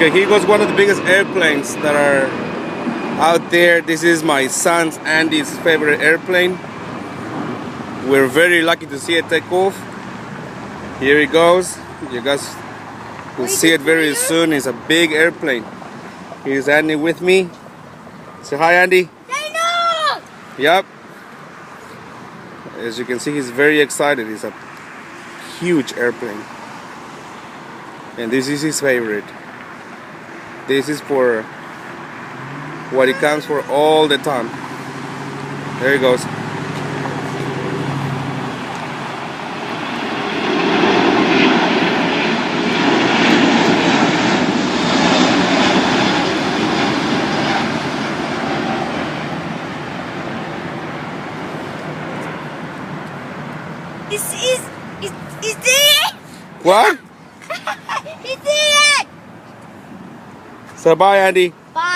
Okay, here goes one of the biggest airplanes that are out there. This is my son's Andy's favorite airplane. We're very lucky to see it take off. Here it goes. You guys will see it very soon. It's a big airplane. Here's Andy with me. Say hi, Andy. Yep. As you can see, he's very excited. It's a huge airplane. And this is his favorite. This is for what he comes for all the time. There he goes. Is it? What? Is it? So bye, Andy. Bye.